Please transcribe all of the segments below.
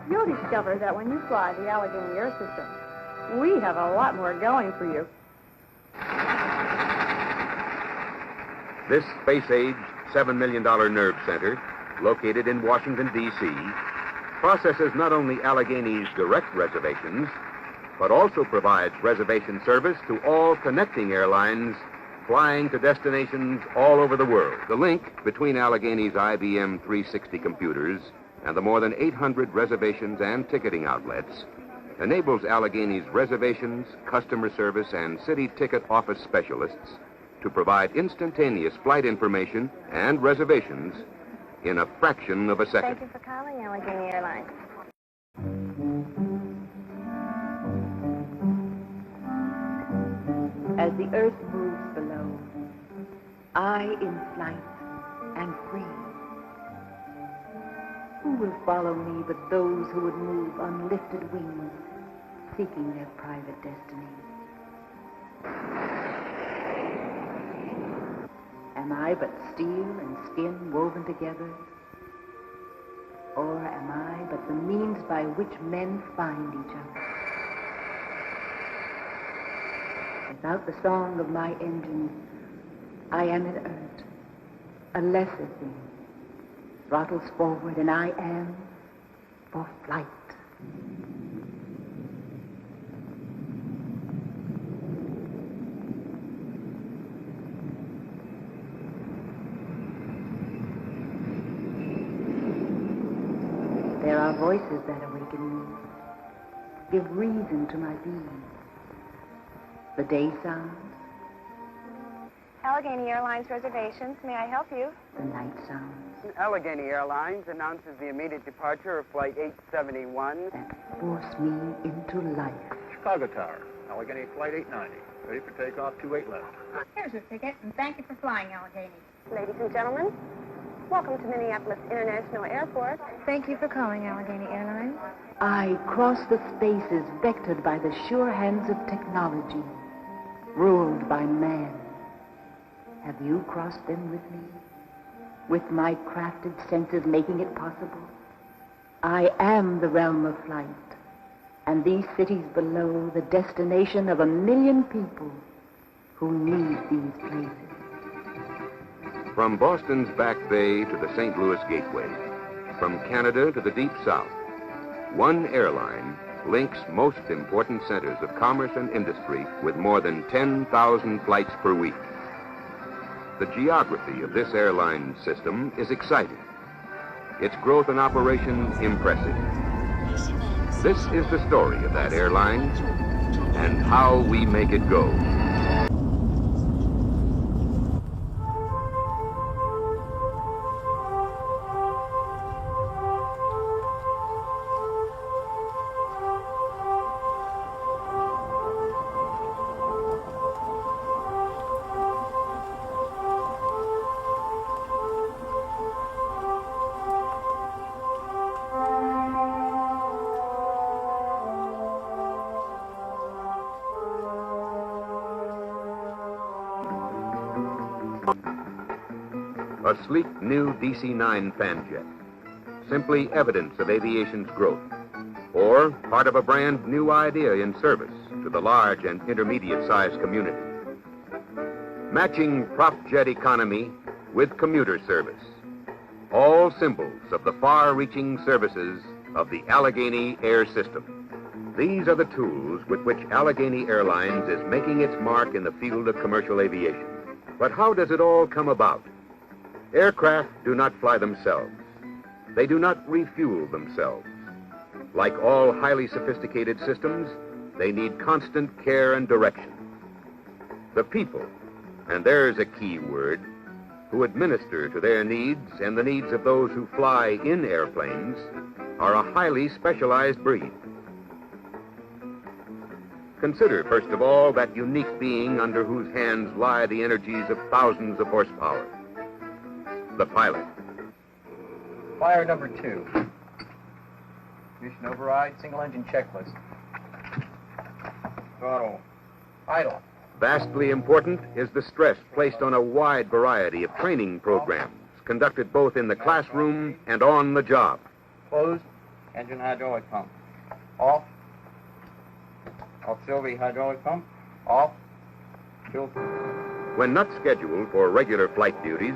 You'll discover that when you fly the Allegheny Air System, we have a lot more going for you. This space-age, $7 million nerve center, located in Washington, D.C., processes not only Allegheny's direct reservations, but also provides reservation service to all connecting airlines flying to destinations all over the world. The link between Allegheny's IBM 360 computers and the more than 800 reservations and ticketing outlets enables Allegheny's reservations, customer service, and city ticket office specialists to provide instantaneous flight information and reservations in a fraction of a second. Thank you for calling Allegheny Airlines. As the earth moves below, I in flight and free. Who will follow me but those who would move on lifted wings, seeking their private destiny? Am I but steel and skin woven together? Or am I but the means by which men find each other? Without the song of my engine, I am inert, a lesser thing. Throttles forward and I am for flight. There are voices that awaken me, give reason to my being. The day sounds, Allegheny Airlines reservations. May I help you? the night sounds, Allegheny Airlines announces the immediate departure of Flight 871. that force me into life. Chicago Tower, Allegheny Flight 890. Ready for takeoff, 28 left. Here's your ticket, and thank you for flying Allegheny. Ladies and gentlemen, welcome to Minneapolis International Airport. Thank you for calling Allegheny Airlines. I cross the spaces vectored by the sure hands of technology, ruled by man. Have you crossed them with me? With my crafted senses making it possible? I am the realm of flight, and these cities below the destination of 1 million people who need these places. From Boston's Back Bay to the St. Louis Gateway, from Canada to the Deep South, one airline links most important centers of commerce and industry with more than 10,000 flights per week. The geography of this airline system is exciting. Its growth and operation impressive. This is the story of that airline and how we make it go. A sleek new DC-9 fanjet, simply evidence of aviation's growth, or part of a brand new idea in service to the large and intermediate-sized community. Matching prop jet economy with commuter service, all symbols of the far-reaching services of the Allegheny Air System. These are the tools with which Allegheny Airlines is making its mark in the field of commercial aviation. But how does it all come about? Aircraft do not fly themselves. They do not refuel themselves. Like all highly sophisticated systems, they need constant care and direction. The people, and there's a key word, who administer to their needs and the needs of those who fly in airplanes, are a highly specialized breed. Consider, first of all, that unique being under whose hands lie the energies of thousands of horsepower. The pilot. Fire number 2. Mission override, single engine checklist. Throttle. Idle. Vastly important is the stress placed on a wide variety of training programs conducted both in the classroom and on the job. Closed Engine hydraulic pump. Off. Auxiliary hydraulic pump. Off. Filter. When not scheduled for regular flight duties,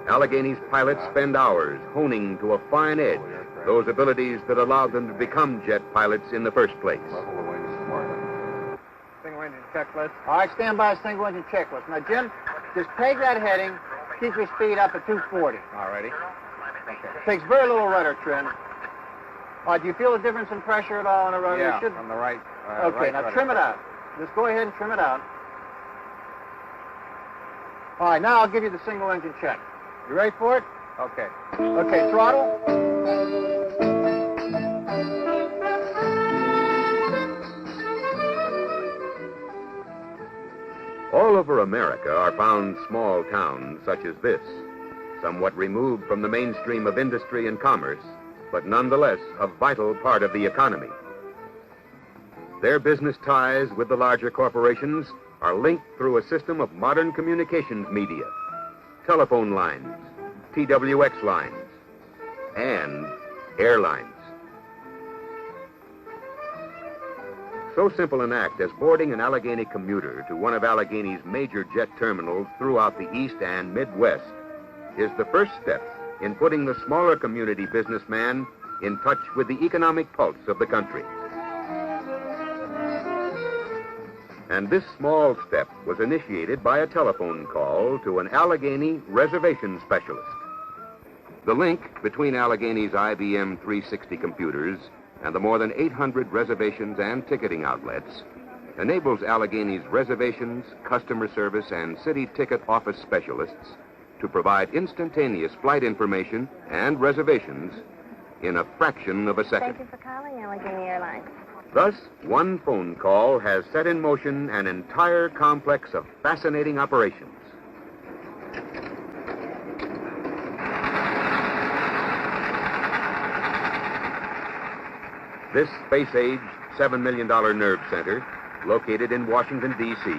Allegheny's pilots spend hours honing to a fine edge those abilities that allowed them to become jet pilots in the first place. Level the wings smartly. Single engine checklist. All right, stand by single engine checklist. Now, Jim, just take that heading, keep your speed up at 240. All righty. Okay. Takes very little rudder trim. All right, do you feel a difference in pressure at all on the rudder? Yeah, You should... on the right. Okay, right now rudder. trim it out. Just go ahead and trim it out. All right, now I'll give you the single engine check. You ready for it? Okay. Okay, throttle. All over America are found small towns such as this, somewhat removed from the mainstream of industry and commerce, but nonetheless a vital part of the economy. Their business ties with the larger corporations are linked through a system of modern communications media, telephone lines, TWX lines, and airlines. So simple an act as boarding an Allegheny commuter to one of Allegheny's major jet terminals throughout the East and Midwest is the first step in putting the smaller community businessman in touch with the economic pulse of the country. And this small step was initiated by a telephone call to an Allegheny reservation specialist. The link between Allegheny's IBM 360 computers and the more than 800 reservations and ticketing outlets enables Allegheny's reservations, customer service, and city ticket office specialists to provide instantaneous flight information and reservations in a fraction of a second. Thank you for calling Allegheny Airlines. Thus, one phone call has set in motion an entire complex of fascinating operations. This space-age, $7 million nerve center, located in Washington, D.C.,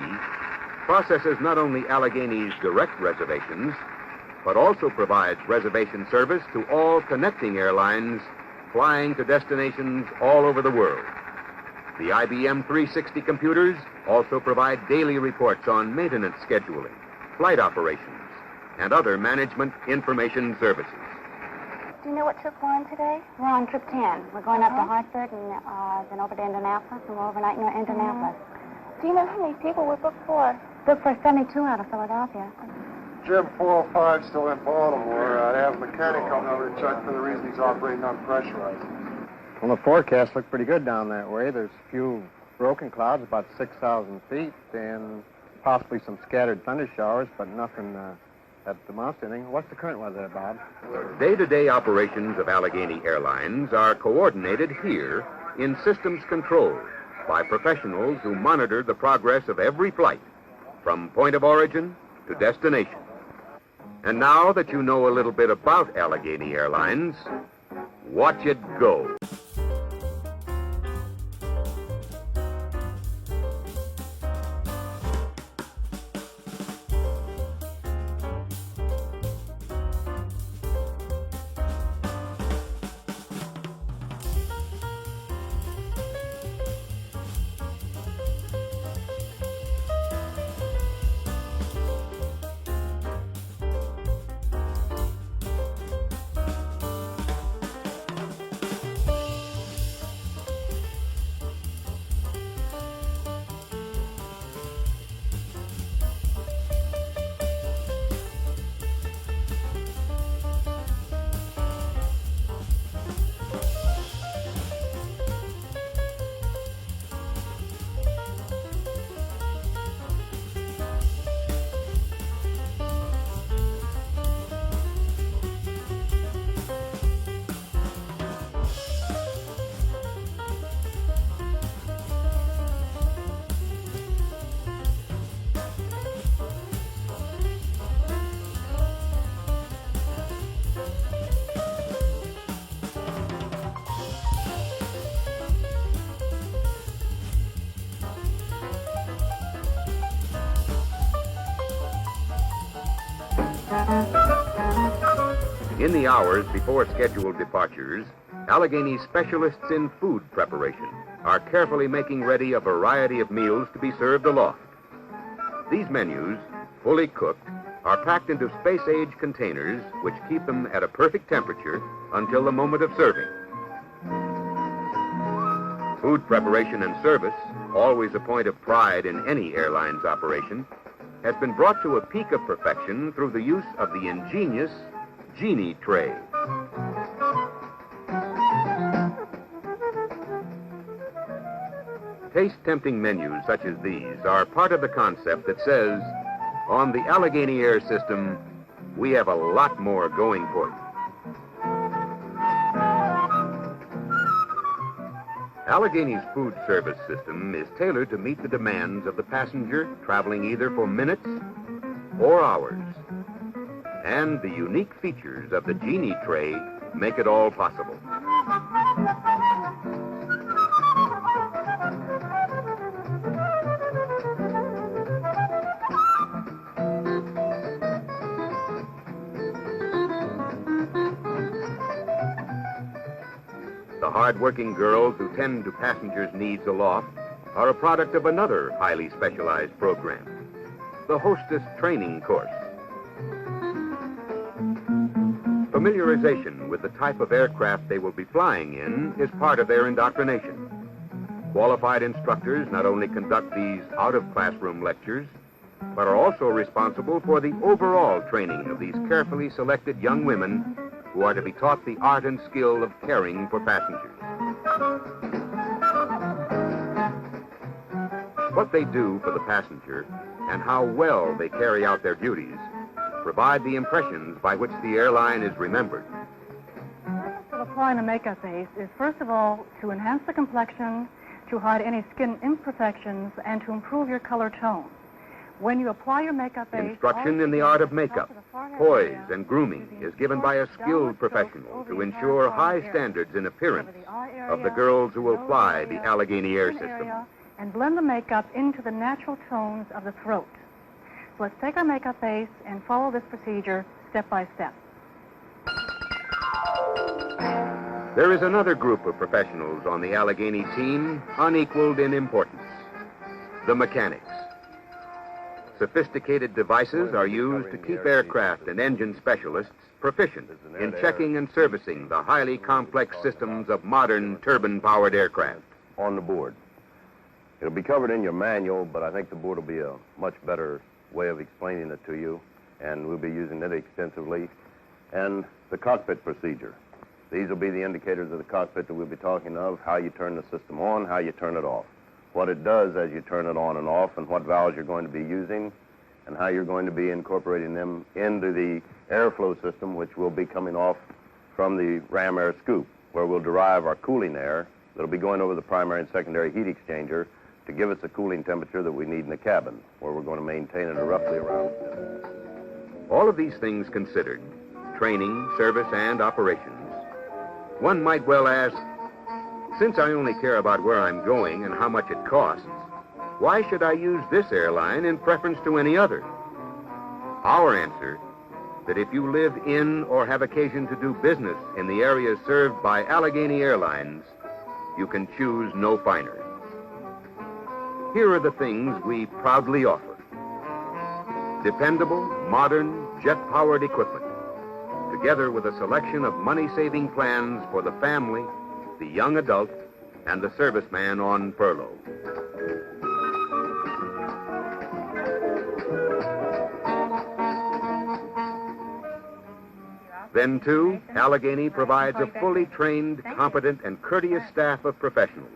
processes not only Allegheny's direct reservations, but also provides reservation service to all connecting airlines flying to destinations all over the world. The IBM 360 computers also provide daily reports on maintenance scheduling, flight operations, and other management information services. Do you know what trip we're on today? We're on trip 10. We're going up to Hartford and then over to Indianapolis, and we're overnighting in Indianapolis. Do you know how many people we're booked for? Booked for 72 out of Philadelphia. Jim 405 still in Baltimore. They have a mechanic coming over to check for the reason he's operating unpressurized. Well, the forecast looked pretty good down that way. There's a few broken clouds, about 6,000 feet, and possibly some scattered thunder showers, but nothing that amounts to anything. What's the current weather there, Bob? Day-to-day operations of Allegheny Airlines are coordinated here in systems control by professionals who monitor the progress of every flight from point of origin to destination. And now that you know a little bit about Allegheny Airlines, watch it go. In the hours before scheduled departures, Allegheny specialists in food preparation are carefully making ready a variety of meals to be served aloft. These menus, fully cooked, are packed into space-age containers which keep them at a perfect temperature until the moment of serving. Food preparation and service, always a point of pride in any airline's operation, has been brought to a peak of perfection through the use of the ingenious Genie tray. Taste-tempting menus such as these are part of the concept that says, on the Allegheny Air System, we have a lot more going for you. Allegheny's food service system is tailored to meet the demands of the passenger traveling either for minutes or hours. And the unique features of the Genie tray make it all possible. The hard-working girls who tend to passengers' needs aloft are a product of another highly specialized program, the Hostess Training Course. Familiarization with the type of aircraft they will be flying in is part of their indoctrination. Qualified instructors not only conduct these out-of-classroom lectures, but are also responsible for the overall training of these carefully selected young women who are to be taught the art and skill of caring for passengers. What they do for the passenger and how well they carry out their duties provide the impressions by which the airline is remembered. The purpose of applying a makeup base is, first of all, to enhance the complexion, to hide any skin imperfections, and to improve your color tone. When you apply your makeup base... Instruction in the art of makeup, poise, and grooming is given by a skilled professional to ensure high standards in appearance of the girls who will fly the Allegheny Air System. And blend the makeup into the natural tones of the throat. So let's take our makeup base and follow this procedure step by step. There is another group of professionals on the Allegheny team unequaled in importance, the mechanics. Sophisticated devices are used to keep aircraft and engine specialists proficient in checking and servicing the highly complex systems of modern turbine-powered aircraft. On the board. It'll be covered in your manual, but I think the board will be a much better way of explaining it to you, and we'll be using it extensively. And the cockpit procedure. These will be the indicators of the cockpit that we'll be talking of, how you turn the system on, how you turn it off, what it does as you turn it on and off, and what valves you're going to be using, and how you're going to be incorporating them into the airflow system, which will be coming off from the ram air scoop, where we'll derive our cooling air that'll be going over the primary and secondary heat exchanger to give us the cooling temperature that we need in the cabin, where we're going to maintain it roughly around. All of these things considered, training, service, and operations, one might well ask, since I only care about where I'm going and how much it costs, why should I use this airline in preference to any other? Our answer, that if you live in or have occasion to do business in the areas served by Allegheny Airlines, you can choose no finer. Here are the things we proudly offer. Dependable, modern, jet-powered equipment, together with a selection of money-saving plans for the family, the young adult, and the serviceman on furlough. Then, too, Allegheny provides a fully trained, competent, and courteous staff of professionals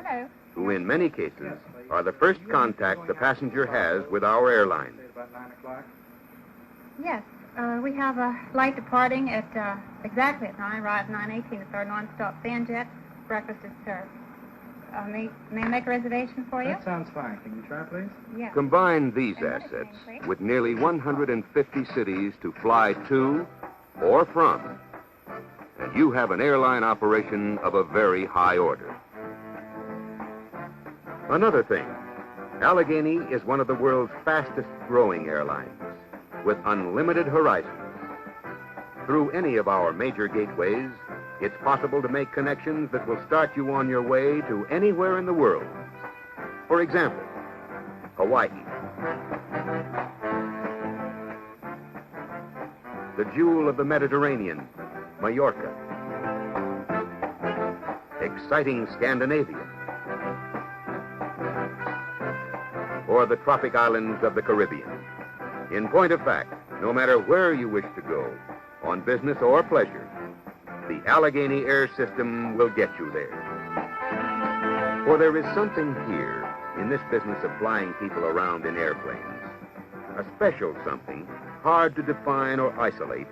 who, in many cases, are the first contact the passenger has with our airline. Yes, we have a flight departing at exactly at 9, arrive 9:18. It's our non-stop fan jet. Breakfast is served. May I make a reservation for you? That sounds fine. Can you try, please? Yes. Combine these assets with nearly 150 cities to fly to or from, and you have an airline operation of a very high order. Another thing, Allegheny is one of the world's fastest growing airlines, with unlimited horizons. Through any of our major gateways, it's possible to make connections that will start you on your way to anywhere in the world. For example, Hawaii, the jewel of the Mediterranean, Mallorca, exciting Scandinavia, or the tropic islands of the Caribbean. In point of fact, no matter where you wish to go, on business or pleasure, the Allegheny Air System will get you there. For there is something here in this business of flying people around in airplanes, a special something hard to define or isolate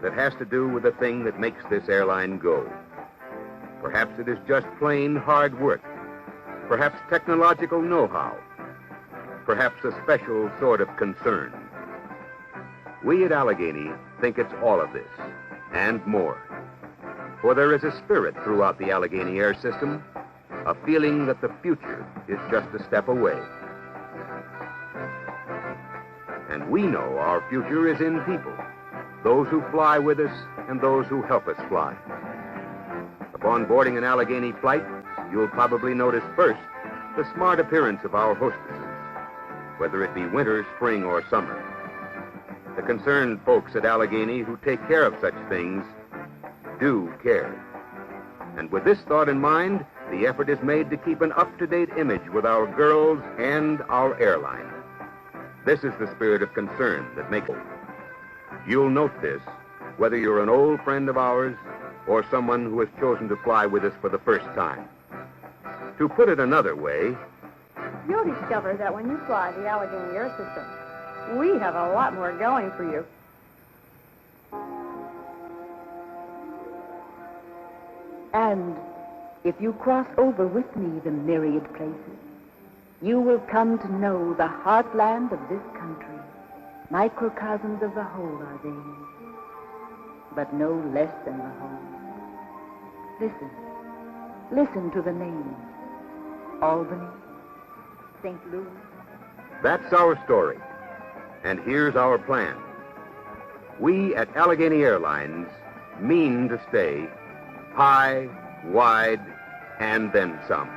that has to do with the thing that makes this airline go. Perhaps it is just plain hard work, perhaps technological know-how, perhaps a special sort of concern. We at Allegheny think it's all of this and more. For there is a spirit throughout the Allegheny Air System, a feeling that the future is just a step away. And we know our future is in people, those who fly with us and those who help us fly. Upon boarding an Allegheny flight, you'll probably notice first the smart appearance of our hostesses, whether it be winter, spring, or summer. The concerned folks at Allegheny who take care of such things do care. And with this thought in mind, the effort is made to keep an up-to-date image with our girls and our airline. This is the spirit of concern that makes it. You'll note this, whether you're an old friend of ours or someone who has chosen to fly with us for the first time. To put it another way, You'll discover that when you fly the Allegheny Air System, we have a lot more going for you. And if you cross over with me the myriad places, you will come to know the heartland of this country. Microcosms of the whole are they, but no less than the whole. Listen to the names. Albany, St. Louis. that's our story. And here's our plan. We at Allegheny Airlines mean to stay high, wide, and then some.